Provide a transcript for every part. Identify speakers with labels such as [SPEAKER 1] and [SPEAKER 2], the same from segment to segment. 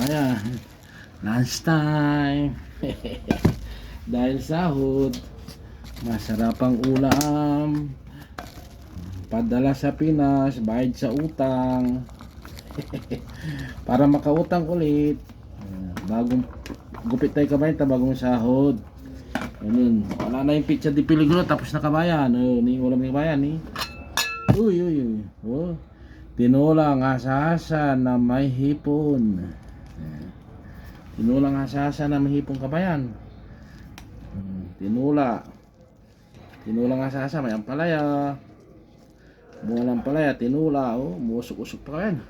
[SPEAKER 1] kabayan. Lunch time. Dahil sahod, masarapang ulam. Padala sa Pinas, bayad sa utang. Para makautang ulit. Bagong gupit tayo kabayan, bagong sahod. Ganun. Wala na yung pizza di Peligro, tapos na kabayan. Ni ulam ni kabayan ni. Uy. Oh. Tinulang asasa na may hipon. Tinulang asasa na may hipon kabayan. Tinulang asasa may ampalaya. Bunga ng ampalaya, tinula. Oh, musok-usok pa kabayan.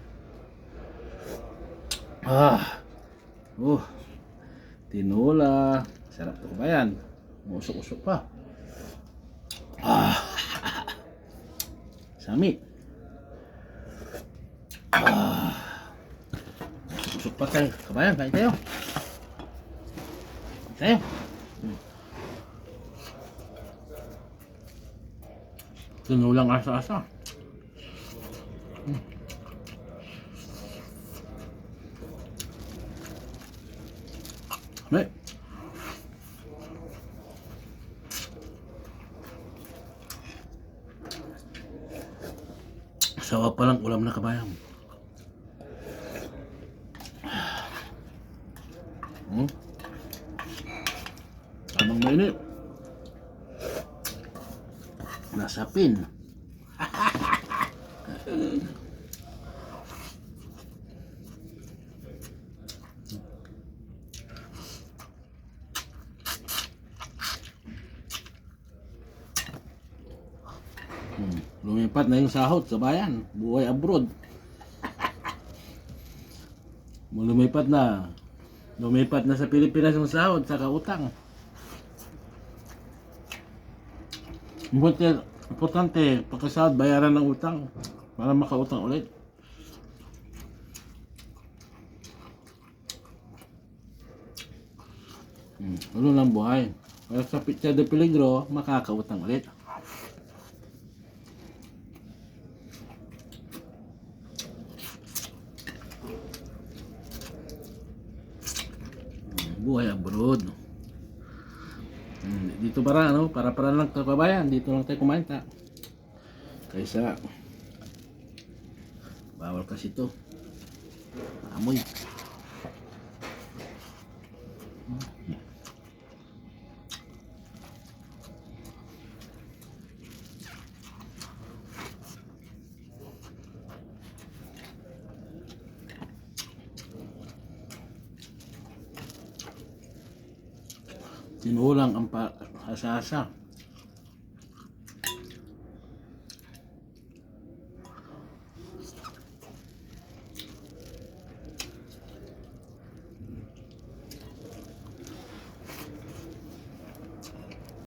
[SPEAKER 1] Tinula. Sarap to kabayan. Musok-usok pa. Sami. Usok pa tayo. Kabayan, kain tayo. Tayo. Tinulang asa-asa. May. Sawa pa lang ulam na kabayan. Tamang mainit. Nasapin. Lumipat na yung sahod sa bayan. Buhay abroad. Lumipat na sa Pilipinas yung sahod sa kautang. Importante, pagkasahod, bayaran ng utang para makautang ulit. Ano lang buhay. Kaya sa Pizza de Peligro, makakautang ulit. Buhay abroad. Dito para para lang kabayan, dito lang tayo kumain ta. Kaysa bawal kasi ito. Amoy. Tinulang ang asa-asa.